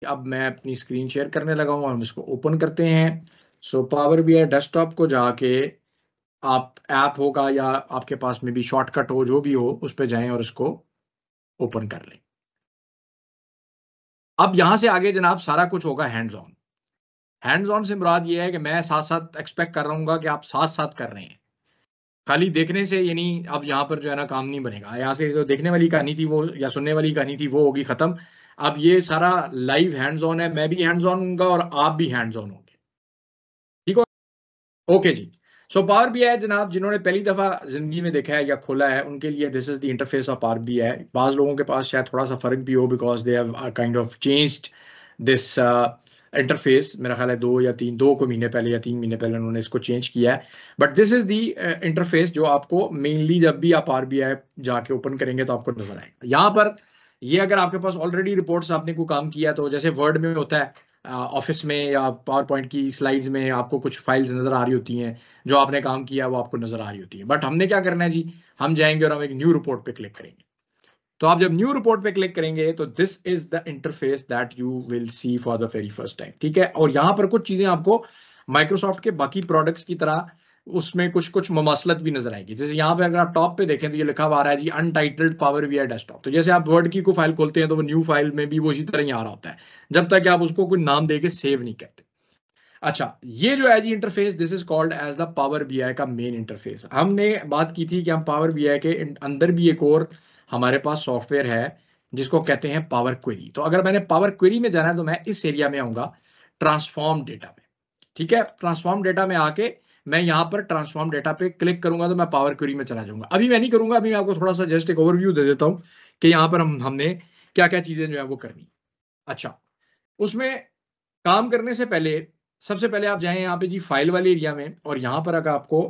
अब मैं अपनी स्क्रीन शेयर करने लगा हूँ, हम इसको ओपन करते हैं। सो पावर बीआई डेस्कटॉप को जाके आप ऐप होगा या आपके पास में भी शॉर्टकट हो, जो भी हो, उस पर जाएं और इसको ओपन कर लें। अब यहां से आगे जनाब सारा कुछ होगा हैंड्स ऑन। हैंड्स ऑन से मुराद ये है कि मैं साथ साथ एक्सपेक्ट कर रहा हूँ कि आप साथ साथ कर रहे हैं, खाली देखने से यानी अब यहाँ पर जो है ना काम नहीं बनेगा। यहाँ से जो देखने वाली कहानी थी वो या सुनने वाली कहानी थी वो होगी खत्म। अब ये सारा लाइव हैंड्स ऑन है, मैं भी हैंड्स ऑन हूँगा और आप भी हैंड्स ऑन होंगे। ठीक है, ओके जी। सो पावर बीआई जनाब, जिन्होंने पहली दफा जिंदगी में देखा है या खोला है, उनके लिए this is the interface of power BI. बाज लोगों के पास शायद थोड़ा सा फर्क भी हो, because they have kind of changed this interface. मेरा ख्याल है 2 महीने पहले या 3 महीने पहले उन्होंने इसको चेंज किया है। But this is the interface जो आपको मेनली जब भी आप आरबीआई जाके ओपन करेंगे तो आपको नजर आएगा। यहाँ पर ये अगर आपके पास ऑलरेडी रिपोर्ट्स आपने को काम किया, तो जैसे वर्ड में होता है, ऑफिस में या पावर पॉइंट की स्लाइड्स में आपको कुछ फाइल्स नजर आ रही होती हैं, जो आपने काम किया वो आपको नजर आ रही होती है। बट हमने क्या करना है जी, हम जाएंगे और हम एक न्यू रिपोर्ट पे क्लिक करेंगे। तो आप जब न्यू रिपोर्ट पे क्लिक करेंगे तो this is the interface that you will see for the very first time. ठीक है, और यहां पर कुछ चीजें आपको माइक्रोसॉफ्ट के बाकी प्रोडक्ट्स की तरह उसमें कुछ कुछ ममासलत भी नजर आएगी। जैसे यहाँ पे अगर आप टॉप पे देखें तो ये लिखा हुआ आ रहा है जी अनटाइटल्ड पावर बीआई डेस्कटॉप। तो जैसे आप वर्ड की को फाइल खोलते हैं तो वो न्यू फाइल में भी वो इसी तरह ही आ रहा होता है, जब तक आप उसको कोई नाम देके सेव नहीं करते। अच्छा, ये जो है जी interface, this is called as the power BI का मेन इंटरफेस। हमने बात की थी कि हम पावर बीआई के अंदर भी एक और हमारे पास सॉफ्टवेयर है जिसको कहते हैं पावर क्वेरी। तो अगर मैंने पावर क्वेरी में जाना है तो मैं इस एरिया में आऊंगा, ट्रांसफॉर्म डेटा में। ठीक है, ट्रांसफॉर्म डेटा में आके मैं यहाँ पर ट्रांसफॉर्म डेटा पे क्लिक करूंगा तो मैं पावर क्वेरी में चला जाऊंगा। अभी मैं नहीं करूंगा, अभी मैं आपको थोड़ा सा जस्ट एक ओवरव्यू दे देता हूँ कि यहाँ पर हमने क्या क्या चीजें जो है वो करनी। अच्छा, उसमें काम करने से पहले सबसे पहले आप जाएं यहाँ पे जी फाइल वाले एरिया में, और यहाँ पर अगर आपको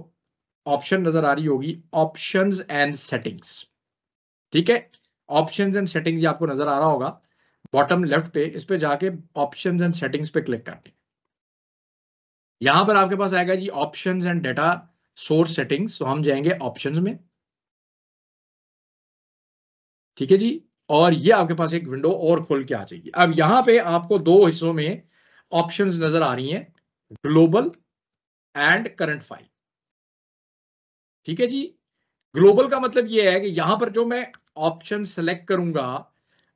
ऑप्शन नजर आ रही होगी, ऑप्शंस एंड सेटिंग्स। ठीक है, ऑप्शंस एंड सेटिंग्स ये आपको नजर आ रहा होगा बॉटम लेफ्ट पे। इस पे जाके ऑप्शंस एंड सेटिंग्स पे क्लिक करते हैं। यहां पर आपके पास आएगा जी options and data source settings, तो हम जाएंगे ऑप्शंस में। ठीक है जी, और ये आपके पास एक विंडो और खोल के आ जाएगी। अब यहां पे आपको दो हिस्सों में ऑप्शंस नजर आ रही हैं, ग्लोबल एंड करंट फाइल। ठीक है जी, ग्लोबल का मतलब ये है कि यहां पर जो मैं ऑप्शन सेलेक्ट करूंगा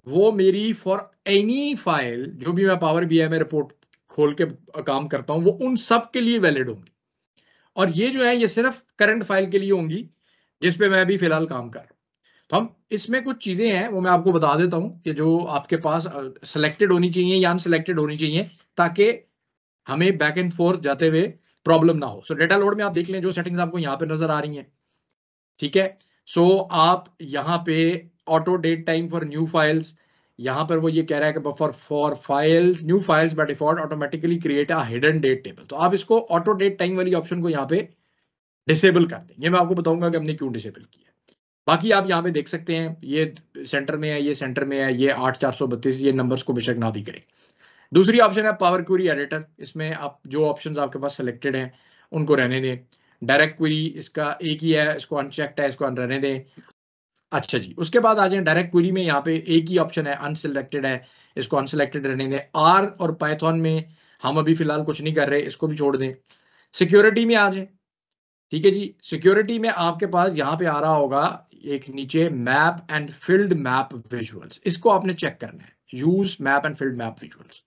वो मेरी फॉर एनी फाइल, जो भी मैं पावर बीआई में रिपोर्ट खोल के काम करता हूं, वो उन सब के लिए वैलिड होंगी। और ये जो है ये सिर्फ करंट फाइल के लिए होंगी जिसपे मैं अभी फिलहाल काम कर रहा हूं। तो हम इसमें कुछ चीजें हैं वो मैं आपको बता देता हूं कि जो आपके पास सिलेक्टेड होनी चाहिए या अनसिलेक्टेड होनी चाहिए, ताकि हमें बैक एंड फोर्थ जाते हुए प्रॉब्लम ना हो। सो डेटा लोड में आप देख लें जो सेटिंग्स आपको यहाँ पे नजर आ रही हैं। ठीक है, सो आप यहाँ पे auto date time for new files, यहाँ पर वो ये कह रहा है कि for file new files by default automatically create a hidden date table. तो आप इसको ऑटो डेट टाइम वाली ऑप्शन को यहाँ पे डिसेबल कर दें। ये मैं आपको बताऊंगा कि हमने क्यों डिसेबल किया। बाकी आप यहाँ पे देख सकते हैं ये सेंटर में है, ये सेंटर में है, ये 8432, ये नंबर्स को बेशक ना भी करें। दूसरी ऑप्शन है पावर क्वेरी एडिटर। इसमें आप जो ऑप्शंस आपके पास सिलेक्टेड हैं उनको रहने दें। डायरेक्ट क्वेरी इसका एक ही है, इसको अनचेक्ड है, इसको रहने दें। अच्छा जी, उसके बाद आ जाए डायरेक्ट क्वेरी में, यहाँ पे एक ही ऑप्शन है अनसिलेक्टेड है, इसको अनसिलेक्टेड रहने दें। आर और पाइथन में हम अभी फिलहाल कुछ नहीं कर रहे, इसको भी छोड़ दें। सिक्योरिटी में आ जाए। ठीक है जी, सिक्योरिटी में आपके पास यहाँ पे आ रहा होगा एक नीचे map and field map visuals, इसको आपने चेक करना है, use map and field map visuals.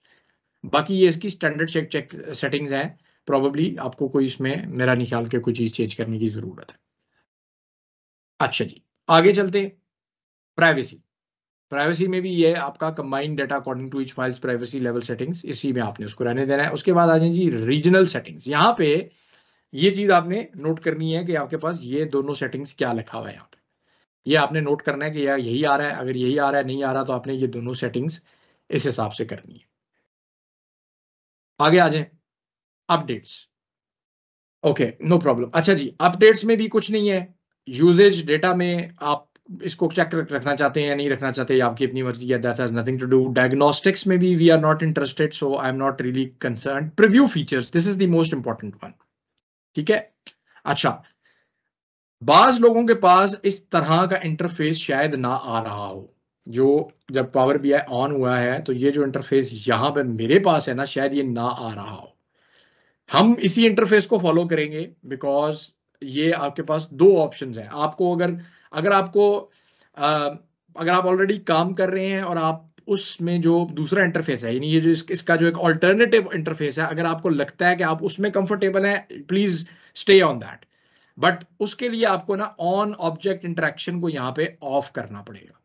बाकी ये इसकी स्टैंडर्ड चेक सेटिंग्स हैं, प्रोबेबली आपको कोई इसमें मेरा नहीं ख्याल के कोई चीज चेंज करने की जरूरत है। अच्छा जी, आगे चलते हैं। प्राइवेसी, प्राइवेसी में भी ये आपका combined data according to each files privacy level settings, इसी में आपने उसको रहने देना है। उसके बाद आ जाए जी रीजनल सेटिंग्स। यहाँ पे ये चीज आपने नोट करनी है कि आपके पास ये दोनों सेटिंग्स क्या लिखा हुआ है यहाँ पे, ये आपने नोट करना है कि यार यही आ रहा है। अगर यही आ रहा है, नहीं आ रहा, तो आपने ये दोनों सेटिंग्स इस हिसाब से करनी है। आगे आ जाए अपडेट्स। Okay, no problem. अच्छा जी, अपडेट्स में भी कुछ नहीं है। यूजेज डेटा में आप इसको चेक रखना चाहते हैं या नहीं रखना चाहते, आपकी अपनी मर्जी है, that has nothing to do. Diagnostics में भी we are not interested, so I am not really concern. Preview features, this is the most important one. ठीक है, अच्छा, बाज लोगों के पास इस तरह का इंटरफेस शायद ना आ रहा हो। जो जब पावर BI ऑन हुआ है तो ये जो इंटरफेस यहाँ पे मेरे पास है ना, शायद ये ना आ रहा हो। हम इसी इंटरफेस को फॉलो करेंगे बिकॉज ये आपके पास दो ऑप्शंस हैं। आपको अगर अगर आपको अगर आप ऑलरेडी काम कर रहे हैं और आप उसमें जो दूसरा इंटरफेस है, यानी ये जो इसका जो एक ऑल्टरनेटिव इंटरफेस है, अगर आपको लगता है कि आप उसमें कंफर्टेबल हैं, please stay on that. But उसके लिए आपको ना ऑन ऑब्जेक्ट इंटरेक्शन को यहाँ पे ऑफ करना पड़ेगा।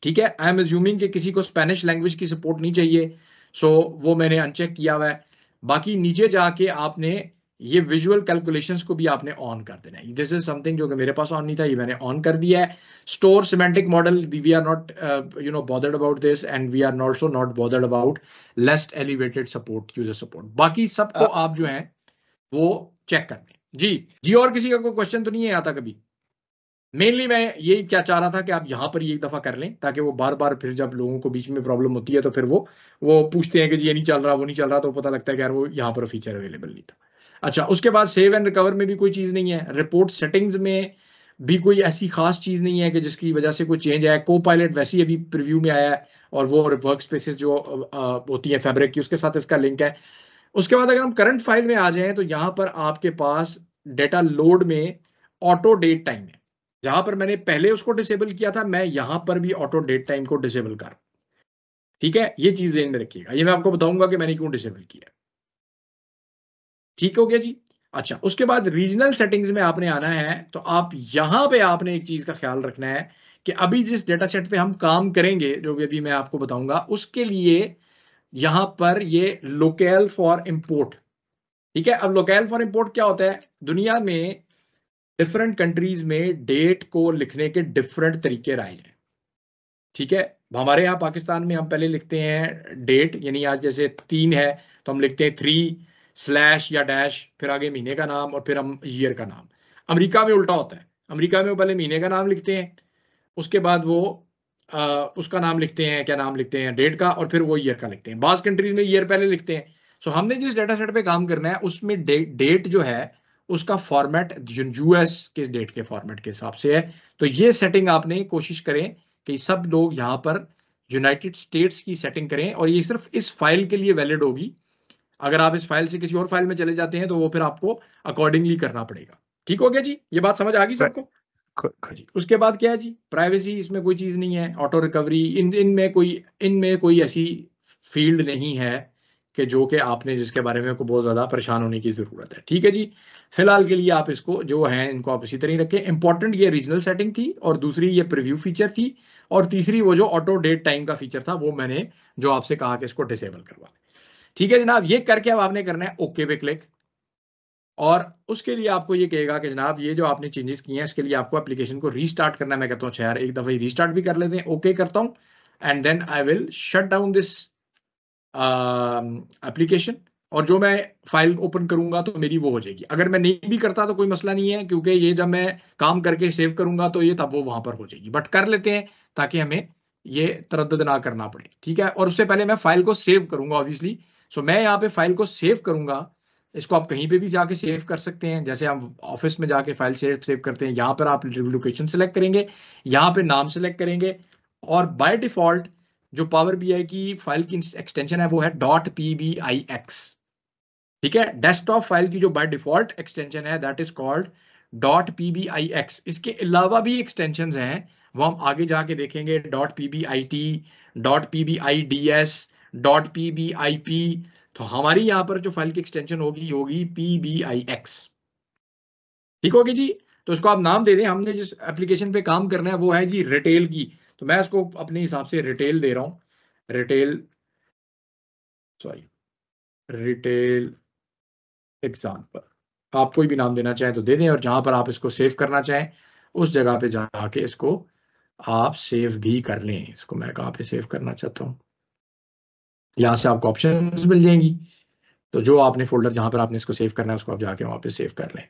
ठीक है, आई एम एज्यूमिंग कि किसी को स्पेनिश लैंग्वेज की सपोर्ट नहीं चाहिए, सो वो मैंने अनचेक किया हुआ है। बाकी नीचे जाके आपने ये विजुअल कैलकुलेशंस को भी आपने ऑन कर देना है। दिस इज समथिंग जो कि मेरे पास ऑन नहीं था, ये मैंने ऑन कर दिया है। Store semantic model, we are not bothered about this, and we are also not bothered about least elevated support, user support. बाकी सबको आप जो है वो चेक कर लें। जी जी, और किसी का कोई क्वेश्चन तो नहीं है आता कभी? मेनली मैं यही क्या चाह रहा था कि आप यहां पर ये एक दफा कर लें, ताकि वो बार बार फिर जब लोगों को बीच में प्रॉब्लम होती है तो फिर वो पूछते हैं कि जी ये नहीं चल रहा, वो नहीं चल रहा, तो पता लगता है कि यार वो यहाँ पर फीचर अवेलेबल नहीं था। अच्छा, उसके बाद सेव एंड रिकवर में भी कोई चीज नहीं है। रिपोर्ट सेटिंग्स में भी कोई ऐसी खास चीज नहीं है कि जिसकी वजह से कोई चेंज आया। को पायलट वैसे ही अभी प्रीव्यू में आया है, और वो वर्क स्पेसेस जो होती है फैब्रिक की, उसके साथ इसका लिंक है। उसके बाद अगर हम करंट फाइल में आ जाएं तो यहां पर आपके पास डेटा लोड में ऑटो डेट टाइम है। जहां पर मैंने पहले उसको डिसेबल किया था, मैं यहां पर भी ऑटो डेट टाइम को डिसेबल कर। ठीक है, ये चीज ध्यान में रखिएगा, ये मैं आपको बताऊंगा कि मैंने क्यों डिसेबल किया। ठीक हो गया जी। अच्छा, उसके बाद रीजनल सेटिंग्स में आपने आना है, तो आप यहां पे आपने एक चीज का ख्याल रखना है कि अभी जिस डेटा सेट पे हम काम करेंगे, जो भी अभी मैं आपको बताऊंगा, उसके लिए यहां पर ये लोकल फॉर इंपोर्ट। ठीक है, अब लोकल फॉर इंपोर्ट क्या होता है? दुनिया में डिफरेंट कंट्रीज में डेट को लिखने के डिफरेंट तरीके राय हैं। ठीक है, हमारे यहाँ पाकिस्तान में हम पहले लिखते हैं डेट, यानी आज जैसे 3 है तो हम लिखते हैं 3 या डैश, फिर आगे महीने का नाम और फिर हम ईयर का नाम। अमेरिका में उल्टा होता है। अमेरिका में वो पहले महीने का नाम लिखते हैं, उसके बाद वो उसका नाम लिखते हैं, क्या नाम लिखते हैं, डेट का, और फिर वो ईयर का लिखते हैं। बास कंट्रीज में ईयर पहले लिखते हैं। सो हमने जिस डेटा सेट पे काम करना है उसमें डेट जो है उसका फॉर्मेट यूएस के डेट के फॉर्मेट के हिसाब से है। तो ये सेटिंग आपने कोशिश करें कि सब लोग यहाँ पर यूनाइटेड स्टेट्स की सेटिंग करें, और ये सिर्फ इस फाइल के लिए वैलिड होगी। अगर आप इस फाइल से किसी और फाइल में चले जाते हैं तो वो फिर आपको अकॉर्डिंगली करना पड़ेगा। ठीक हो गया जी, ये बात समझ आ गई सबको? जी, उसके बाद क्या है जी, प्राइवेसी, इसमें कोई चीज नहीं है। ऑटो रिकवरी, इनमें कोई ऐसी फील्ड नहीं है कि जो कि आपने जिसके बारे में को बहुत ज्यादा परेशान होने की जरूरत है। ठीक है जी, फिलहाल के लिए आप इसको जो है इनको आप इसी तरह ही रखें। इंपॉर्टेंट ये रीजनल सेटिंग थी, और दूसरी ये प्रीव्यू फीचर थी, और तीसरी वो जो ऑटो डेट टाइम का फीचर था वो मैंने जो आपसे कहा कि इसको डिसेबल करवा। ठीक है जनाब, ये करके अब आपने करना है ओके पे क्लिक, और उसके लिए आपको ये कहेगा कि जनाब ये जो आपने चेंजेस किए हैं इसके लिए आपको एप्लीकेशन को रीस्टार्ट करना है। मैं कहता हूँ अच्छा यार एक दफा ही रीस्टार्ट भी कर लेते हैं। ओके करता हूँ, and then I will shut down this application, और जो मैं फाइल ओपन करूंगा तो मेरी वो हो जाएगी। अगर मैं नहीं भी करता तो कोई मसला नहीं है, क्योंकि ये जब मैं काम करके सेव करूंगा तो ये तब वो वहां पर हो जाएगी। बट कर लेते हैं ताकि हमें ये तरद्दुद ना करना पड़े। ठीक है, और उससे पहले मैं फाइल को सेव करूंगा ऑब्वियसली। सो मैं यहाँ पे फाइल को सेव करूंगा। इसको आप कहीं पे भी जाके सेव कर सकते हैं, जैसे हम ऑफिस में जाके फाइल सेव करते हैं। यहाँ पर आप लोकेशन सेलेक्ट करेंगे, यहाँ पे नाम सेलेक्ट करेंगे, और बाय डिफॉल्ट जो पावर बीआई की फाइल की एक्सटेंशन है वो है .pbix। ठीक है, डेस्कटॉप फाइल की जो बाय डिफॉल्ट एक्सटेंशन है दैट इज कॉल्ड .pbix। इसके अलावा भी एक्सटेंशंस हैं, वो हम आगे जाके देखेंगे। .pbit, .pbids, .pbip। तो हमारी यहां पर जो फाइल की एक्सटेंशन होगी pbix। ठीक होगी जी, तो इसको आप नाम दे दें। हमने जिस एप्लीकेशन पे काम करना है वो है जी रिटेल की, तो मैं इसको अपने हिसाब से रिटेल दे रहा हूं। Retail, sorry, retail example. आप कोई भी नाम देना चाहें तो दे दें, और जहां पर आप इसको सेव करना चाहें उस जगह पे जाके इसको आप सेव भी कर लें। इसको मैं कहाँ पे सेव करना चाहता हूँ, यहाँ से आपको ऑप्शन मिल जाएंगी। तो जो आपने फोल्डर जहां पर आपने इसको सेव करना है उसको आप जाके वहां पे सेव कर लें।